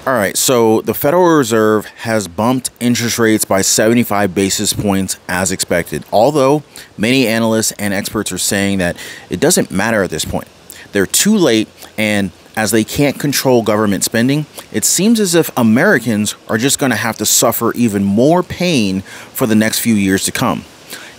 All right, so the Federal Reserve has bumped interest rates by 75 basis points as expected, although many analysts and experts are saying that it doesn't matter at this point. They're too late, and as they can't control government spending, it seems as if Americans are just going to have to suffer even more pain for the next few years to come.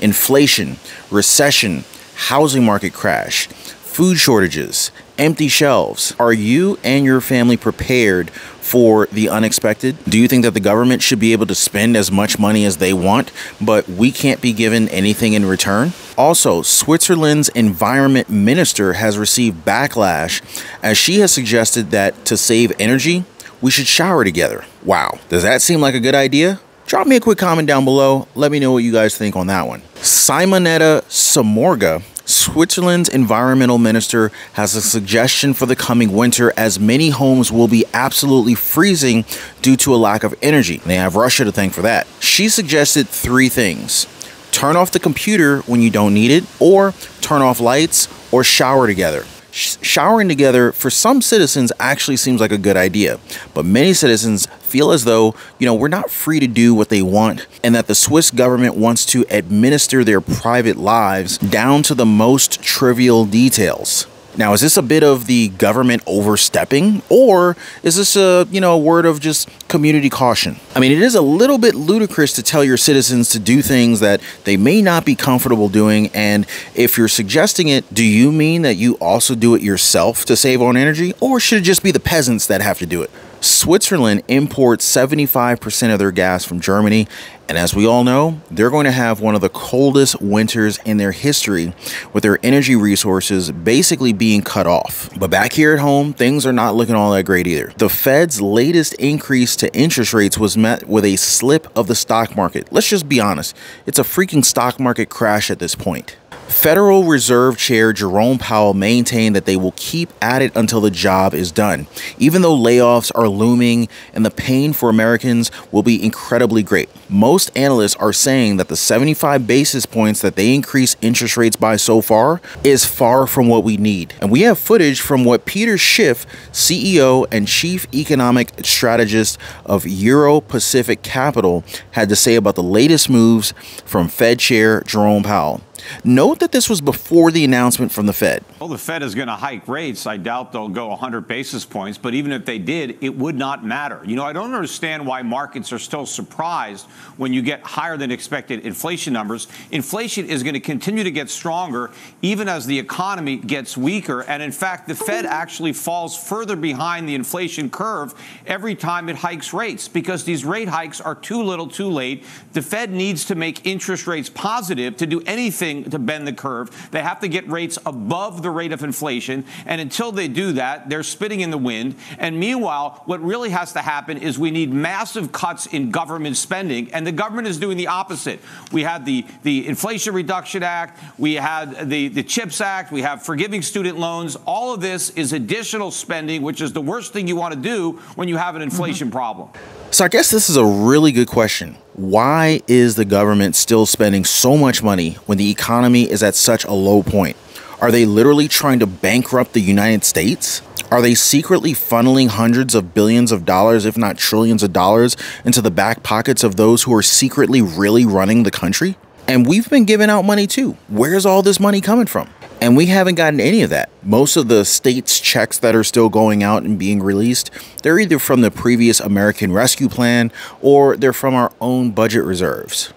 Inflation, recession, housing market crash, food shortages, empty shelves. Are you and your family prepared for the unexpected? Do you think that the government should be able to spend as much money as they want, but we can't be given anything in return? Also, Switzerland's environment minister has received backlash as she has suggested that to save energy, we should shower together. Wow, does that seem like a good idea? Drop me a quick comment down below. Let me know what you guys think on that one. Simonetta Somorga, Switzerland's environmental minister, has a suggestion for the coming winter as many homes will be absolutely freezing due to a lack of energy. They have Russia to thank for that. She suggested 3 things. Turn off the computer when you don't need it, or turn off lights, or shower together. Showering together for some citizens actually seems like a good idea, but many citizens feel as though, we're not free to do what they want, and that the Swiss government wants to administer their private lives down to the most trivial details. Now, is this a bit of the government overstepping, or is this a word of just community caution? I mean, it is a little bit ludicrous to tell your citizens to do things that they may not be comfortable doing, and if you're suggesting it, do you mean that you also do it yourself to save on energy, or should it just be the peasants that have to do it? Switzerland imports 75% of their gas from Germany, and as we all know, they're going to have one of the coldest winters in their history, with their energy resources basically being cut off. But back here at home, things are not looking all that great either. The Fed's latest increase to interest rates was met with a slip of the stock market. Let's just be honest, it's a freaking stock market crash at this point. Federal Reserve Chair Jerome Powell maintained that they will keep at it until the job is done, even though layoffs are looming and the pain for Americans will be incredibly great. Most analysts are saying that the 75 basis points that they increase interest rates by so far is far from what we need. And we have footage from what Peter Schiff, CEO and Chief Economic Strategist of Euro-Pacific Capital, had to say about the latest moves from Fed Chair Jerome Powell. Note that this was before the announcement from the Fed. Well, the Fed is going to hike rates. I doubt they'll go 100 basis points, but even if they did, it would not matter. I don't understand why markets are still surprised when you get higher than expected inflation numbers. Inflation is going to continue to get stronger even as the economy gets weaker. And in fact, the Fed actually falls further behind the inflation curve every time it hikes rates because these rate hikes are too little too late. The Fed needs to make interest rates positive to do anything to bend the curve. They have to get rates above the rate of inflation. And until they do that, they're spitting in the wind. And meanwhile, what really has to happen is we need massive cuts in government spending. And the government is doing the opposite. We had the Inflation Reduction Act. We had the CHIPS Act. We have forgiving student loans. All of this is additional spending, which is the worst thing you want to do when you have an inflation problem. So I guess this is a really good question. Why is the government still spending so much money when the economy is at such a low point? Are they literally trying to bankrupt the United States? Are they secretly funneling hundreds of billions of dollars, if not trillions of dollars, into the back pockets of those who are secretly really running the country? And we've been giving out money too. Where's all this money coming from? And we haven't gotten any of that. Most of the states' checks that are still going out and being released, they're either from the previous American Rescue Plan or they're from our own budget reserves.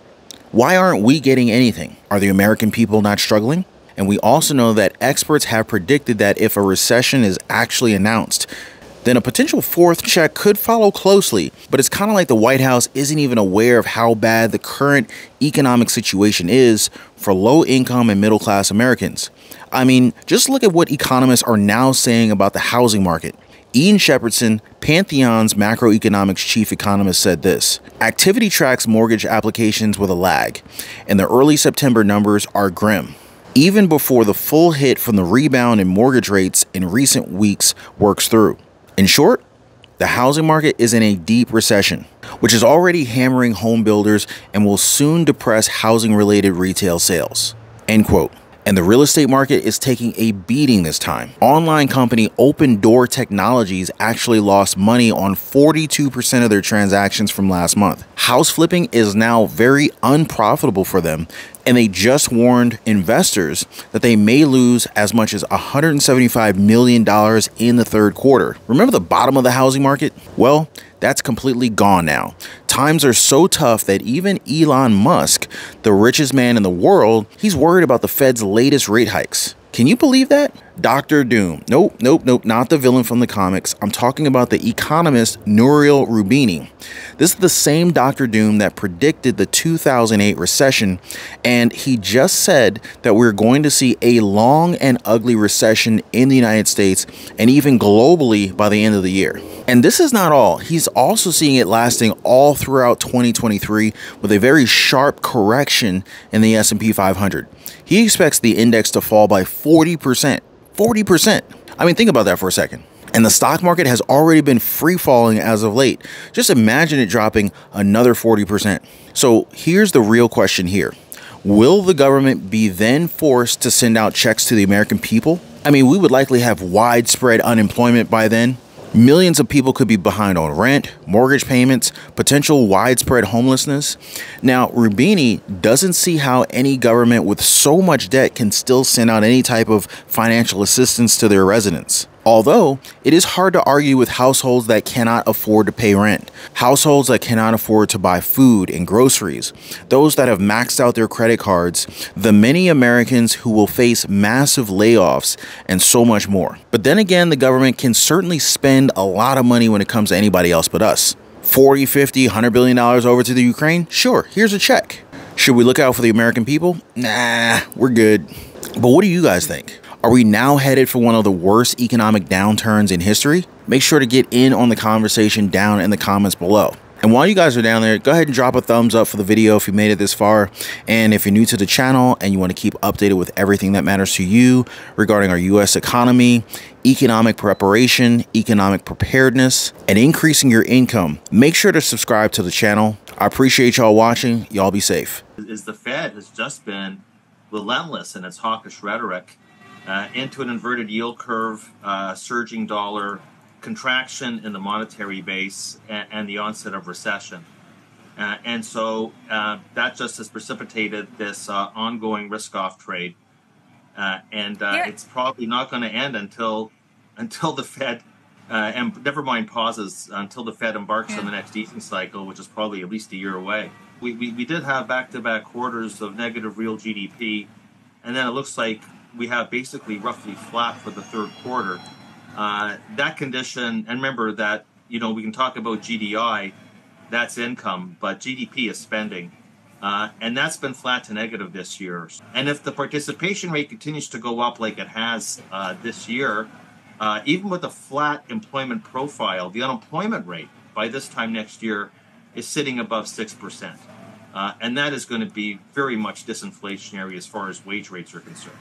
Why aren't we getting anything? Are the American people not struggling? And we also know that experts have predicted that if a recession is actually announced, then a potential fourth check could follow closely. But it's kind of like the White House isn't even aware of how bad the current economic situation is for low-income and middle-class Americans. I mean, just look at what economists are now saying about the housing market. Ian Shepherdson, Pantheon's macroeconomics chief economist, said this: activity tracks mortgage applications with a lag, and the early September numbers are grim, even before the full hit from the rebound in mortgage rates in recent weeks works through. In short, the housing market is in a deep recession, which is already hammering home builders and will soon depress housing-related retail sales. End quote. And the real estate market is taking a beating this time. Online company Open Door Technologies actually lost money on 42% of their transactions from last month. House flipping is now very unprofitable for them, and they just warned investors that they may lose as much as $175 million in the third quarter. Remember the bottom of the housing market? Well, that's completely gone now. Times are so tough that even Elon Musk, the richest man in the world, he's worried about the Fed's latest rate hikes. Can you believe that? Dr. Doom. Nope, not the villain from the comics. I'm talking about the economist Nouriel Roubini. This is the same Dr. Doom that predicted the 2008 recession, and he just said that we're going to see a long and ugly recession in the United States and even globally by the end of the year. And this is not all. He's also seeing it lasting all throughout 2023 with a very sharp correction in the S&P 500. He expects the index to fall by 40%. 40%. I mean, think about that for a second. And the stock market has already been free falling as of late. Just imagine it dropping another 40%. So here's the real question here. Will the government be then forced to send out checks to the American people? I mean, we would likely have widespread unemployment by then. Millions of people could be behind on rent, mortgage payments, potential widespread homelessness. Now, Roubini doesn't see how any government with so much debt can still send out any type of financial assistance to their residents. Although, it is hard to argue with households that cannot afford to pay rent, households that cannot afford to buy food and groceries, those that have maxed out their credit cards, the many Americans who will face massive layoffs, and so much more. But then again, the government can certainly spend a lot of money when it comes to anybody else but us. 40, 50, $100 billion over to the Ukraine? Sure, here's a check. Should we look out for the American people? Nah, we're good. But what do you guys think? Are we now headed for one of the worst economic downturns in history? Make sure to get in on the conversation down in the comments below. And while you guys are down there, go ahead and drop a thumbs up for the video if you made it this far. And if you're new to the channel and you want to keep updated with everything that matters to you regarding our U.S. economy, economic preparation, economic preparedness, and increasing your income, make sure to subscribe to the channel. I appreciate y'all watching. Y'all be safe. The Fed has just been relentless in its hawkish rhetoric. Into an inverted yield curve, surging dollar, contraction in the monetary base, and the onset of recession. And so that just has precipitated this ongoing risk-off trade. It's probably not going to end until the Fed, and never mind pauses, until the Fed embarks on the next easing cycle, which is probably at least a year away. We did have back-to-back quarters of negative real GDP, and then it looks like we have basically roughly flat for the third quarter. That condition, and remember that, we can talk about GDI, that's income, but GDP is spending. And that's been flat to negative this year. And if the participation rate continues to go up like it has this year, even with a flat employment profile, the unemployment rate by this time next year is sitting above 6%. And that is going to be very much disinflationary as far as wage rates are concerned.